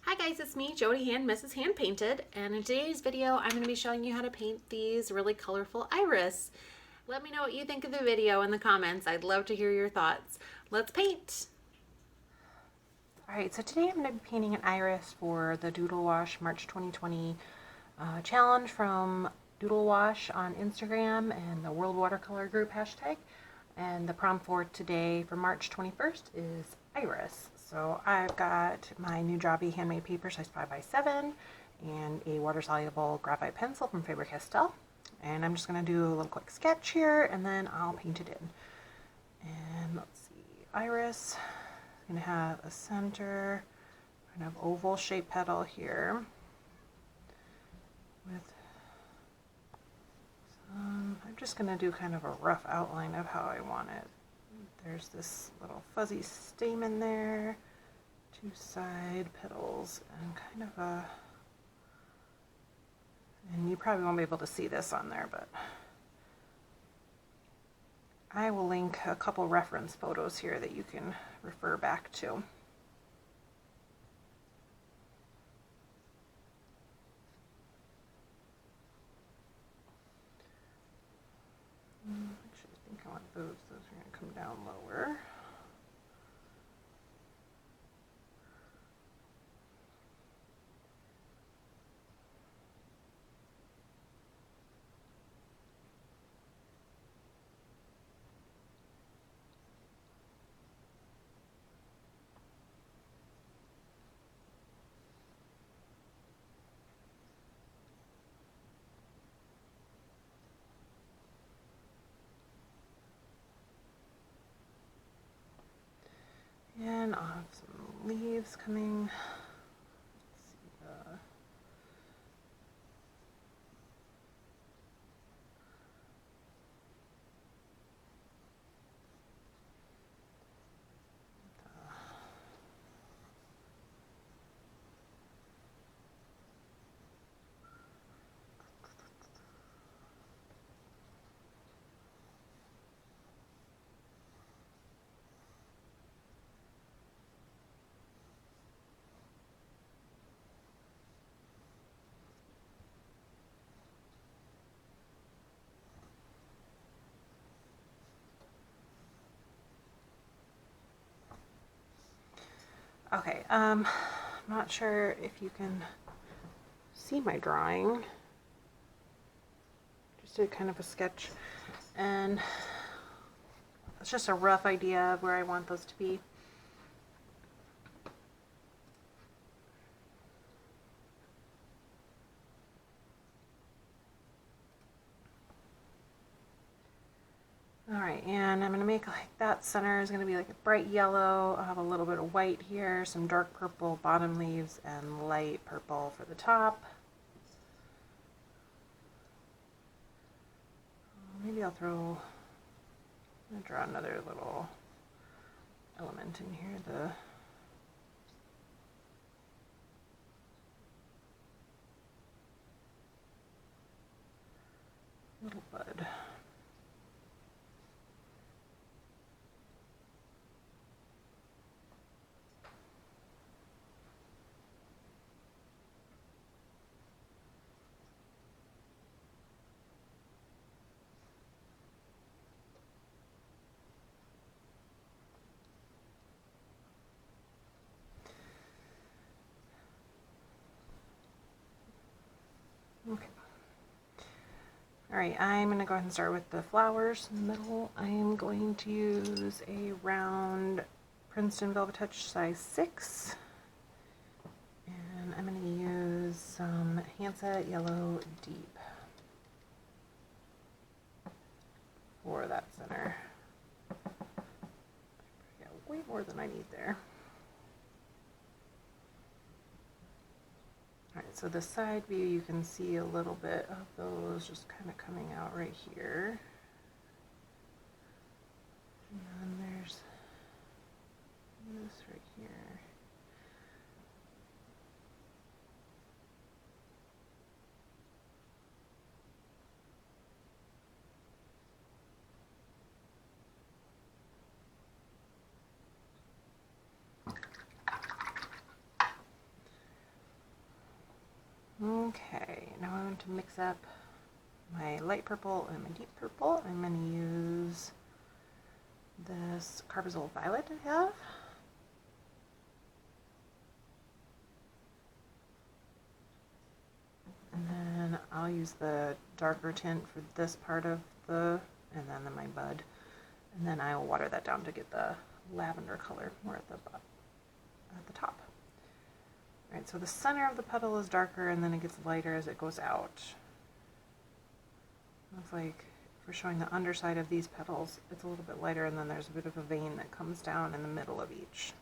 Hi guys, it's me, Jody Hand, Mrs. Hand Painted, and in today's video I'm going to be showing you how to paint these really colorful iris. Let me know what you think of the video in the comments. I'd love to hear your thoughts. Let's paint! Alright, so today I'm going to be painting an iris for the Doodle Wash March 2020 challenge from Doodle Wash on Instagram and the World Watercolor group hashtag. And the prompt for today for March 21st is iris. So I've got my new Jobby handmade paper size 5x7 and a water-soluble graphite pencil from Faber Castell. And I'm just going to do a little quick sketch here and then I'll paint it in. And let's see, iris is going to have a center, kind of oval shaped petal here with I'm just going to do kind of a rough outline of how I want it. There's this little fuzzy stamen there, two side petals, and kind of a, and you probably won't be able to see this on there, but I will link a couple reference photos here that you can refer back to. Actually, I think I want those are going to come down lower. And I'll have some leaves coming. Let's see, okay, I'm not sure if you can see my drawing. Just did kind of a sketch, and it's just a rough idea of where I want those to be. Alright, and I'm going to make like that center is going to be like a bright yellow. I'll have a little bit of white here, some dark purple bottom leaves, and light purple for the top. Maybe I'll draw another little element in here, the little bud. Okay. Alright, I'm going to go ahead and start with the flowers in the middle. I am going to use a round Princeton Velvetouch size 6. And I'm going to use some Hansa Yellow Deep for that center. Yeah, way more than I need there. Alright, so the side view, you can see a little bit of those just kind of coming out right here. And then there's this right here. Okay, now I want to mix up my light purple and my deep purple. I'm going to use this Carbazole violet I have. And then I'll use the darker tint for this part of and then my bud. And then I'll water that down to get the lavender color more at the top. Alright, so the center of the petal is darker and then it gets lighter as it goes out. Looks like if we're showing the underside of these petals, it's a little bit lighter, and then there's a bit of a vein that comes down in the middle of each.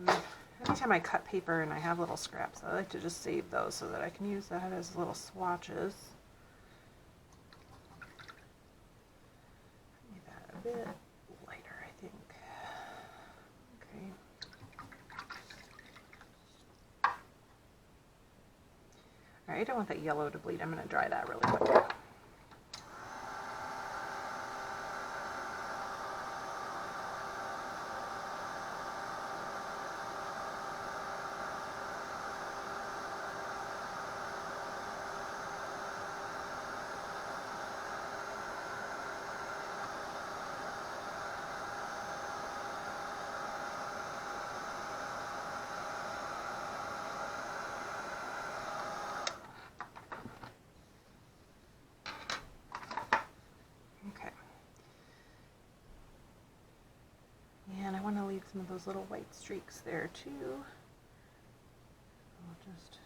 Okay. Anytime I cut paper and I have little scraps, I like to just save those so that I can use that as little swatches. Make that a bit lighter, I think. Okay. Alright, I don't want that yellow to bleed. I'm going to dry that really quick. And I want to leave some of those little white streaks there too. I'll just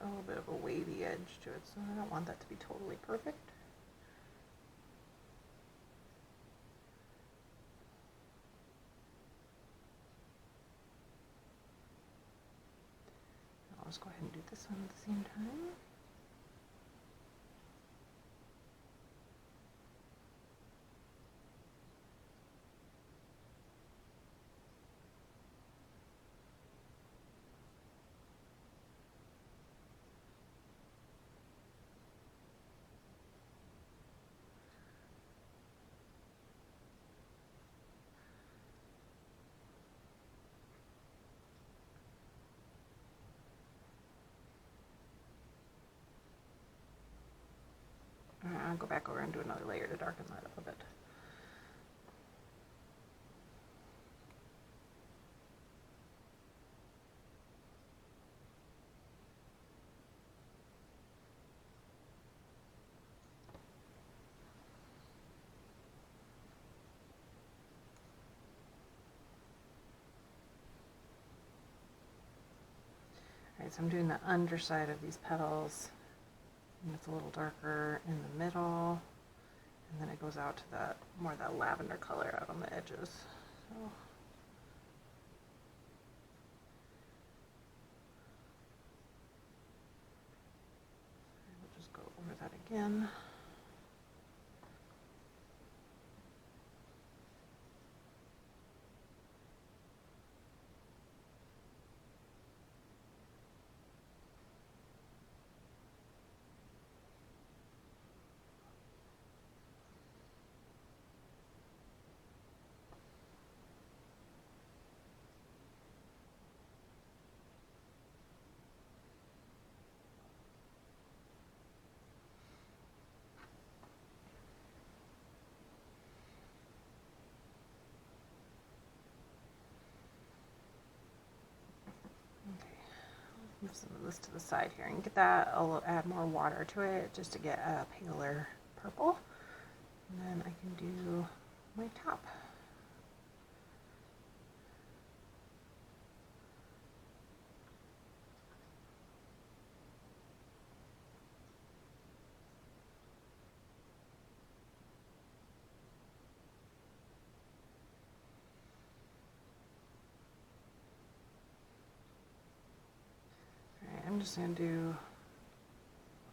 a little bit of a wavy edge to it, so I don't want that to be totally perfect. I'll just go ahead and do this one at the same time. I'll go back over and do another layer to darken that up a bit. Alright, so I'm doing the underside of these petals. And it's a little darker in the middle, and then it goes out to that more that lavender color out on the edges. So we'll just go over that again. Move some of this to the side here and get that. I'll add more water to it just to get a paler purple. And then I can do my top. just going to do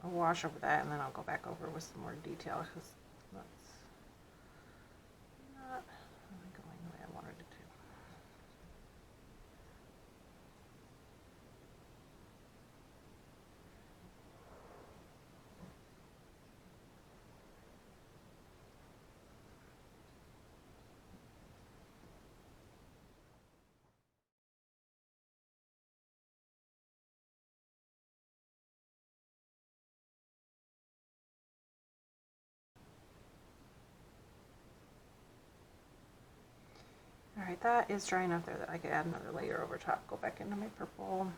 a wash over that, and then I'll go back over with some more detail because that's not really going the way I wanted it to. Alright, that is dry enough there that I could add another layer over top. Go back into my purple.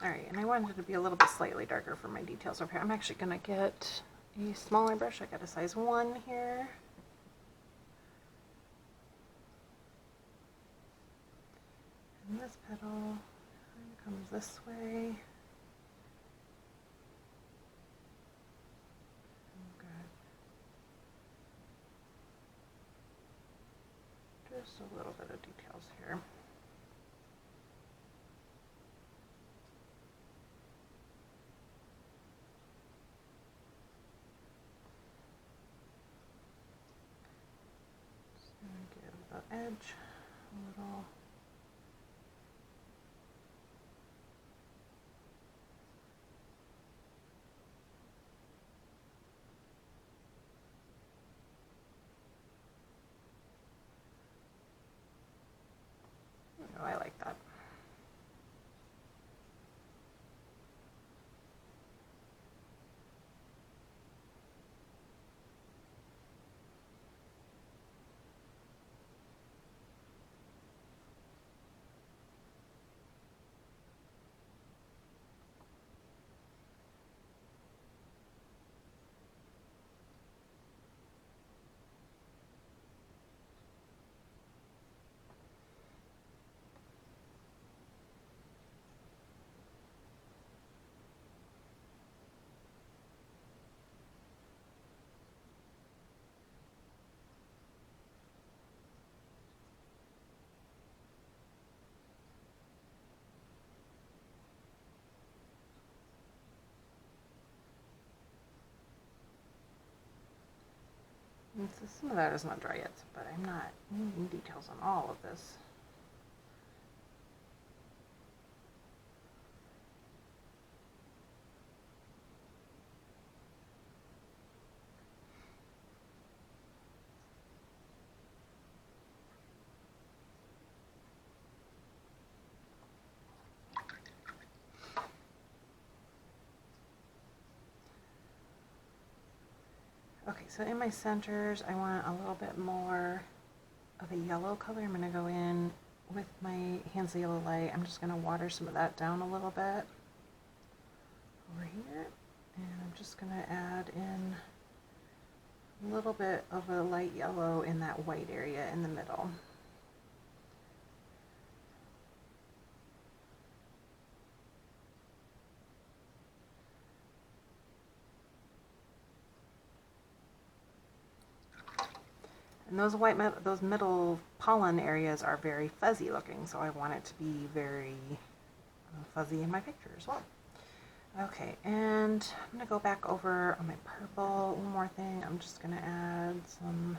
Alright, and I wanted it to be a little bit slightly darker for my details over here. I'm actually going to get a smaller brush. I got a size 1 here. And this petal kind of comes this way. Just a little bit of details here. Edge a little. Oh, I like that. And so some of that is not dry yet, but I'm not needing details on all of this. Okay, so in my centers, I want a little bit more of a yellow color. I'm going to go in with my Hansa Yellow Light. I'm just going to water some of that down a little bit over here. And I'm just going to add in a little bit of a light yellow in that white area in the middle. And those middle pollen areas are very fuzzy looking, so I want it to be very fuzzy in my picture as well. Okay, and I'm going to go back over on my purple. One more thing, I'm just going to add a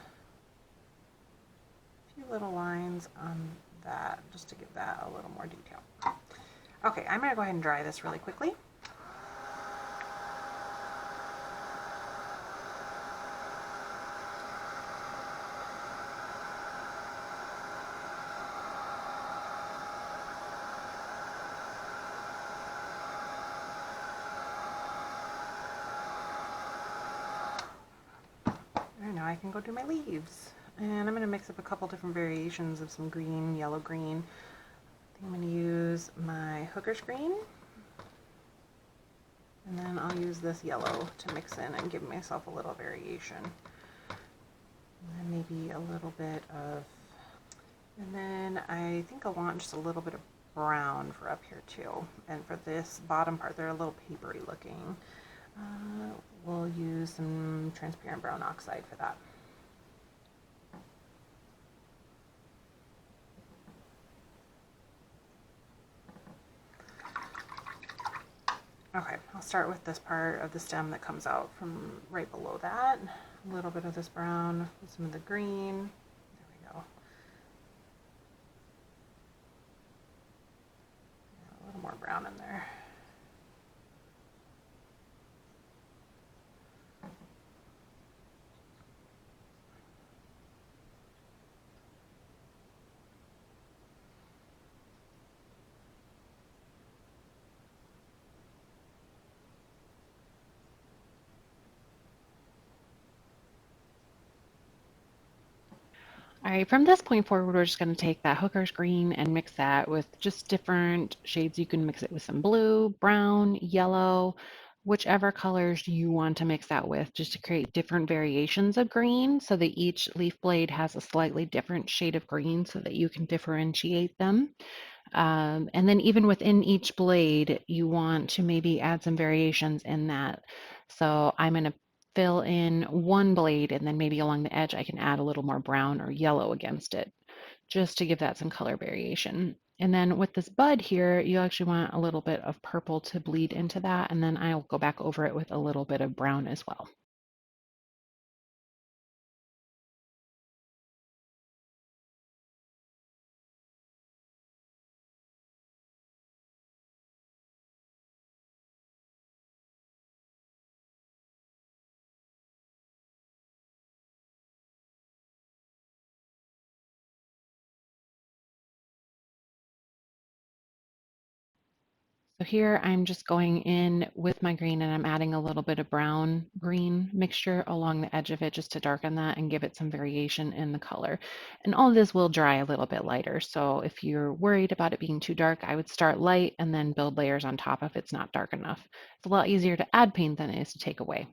few little lines on that, just to give that a little more detail. Okay, I'm going to go ahead and dry this really quickly. now I can go do my leaves. And I'm going to mix up a couple different variations of some green, yellow green. I think I'm going to use my hooker's green. And then I'll use this yellow to mix in and give myself a little variation. And then maybe a little bit of, and then I think I want just a little bit of brown for up here too. And for this bottom part, they're a little papery looking. We'll use some transparent brown oxide for that. Okay, I'll start with this part of the stem that comes out from right below that. A little bit of this brown, some of the green. There we go. A little more brown in there. All right, from this point forward, we're just going to take that hooker's green and mix that with just different shades. You can mix it with some blue, brown, yellow, whichever colors you want to mix that with, just to create different variations of green so that each leaf blade has a slightly different shade of green so that you can differentiate them. And then even within each blade, you want to maybe add some variations in that. So I'm going to fill in one blade, and then maybe along the edge I can add a little more brown or yellow against it, just to give that some color variation. And then with this bud here, you actually want a little bit of purple to bleed into that, and then I'll go back over it with a little bit of brown as well. So here I'm just going in with my green and I'm adding a little bit of brown green mixture along the edge of it just to darken that and give it some variation in the color. And all of this will dry a little bit lighter. So if you're worried about it being too dark, I would start light and then build layers on top if it's not dark enough. It's a lot easier to add paint than it is to take away.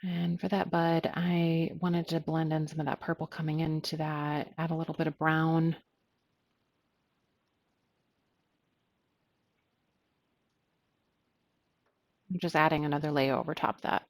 And for that bud, I wanted to blend in some of that purple coming into that, add a little bit of brown. I'm just adding another layer over top that.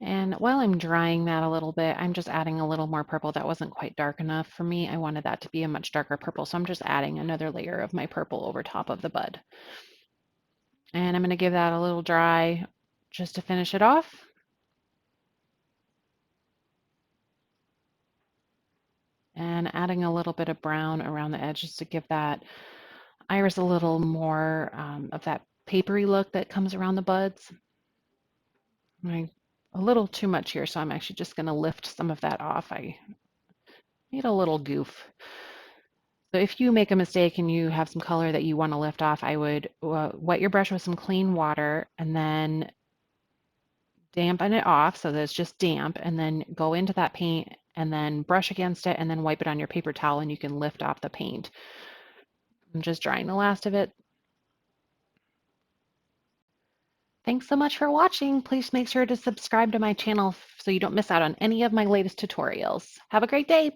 And while I'm drying that a little bit, I'm just adding a little more purple. That wasn't quite dark enough for me. I wanted that to be a much darker purple, so I'm just adding another layer of my purple over top of the bud. And I'm going to give that a little dry just to finish it off. And adding a little bit of brown around the edges to give that iris a little more of that papery look that comes around the buds. A little too much here, so I'm actually just going to lift some of that off. I made a little goof. So if you make a mistake and you have some color that you want to lift off, I would wet your brush with some clean water and then dampen it off so that it's just damp, and then go into that paint and then brush against it and then wipe it on your paper towel and you can lift off the paint. I'm just drying the last of it. Thanks so much for watching. Please make sure to subscribe to my channel so you don't miss out on any of my latest tutorials. Have a great day.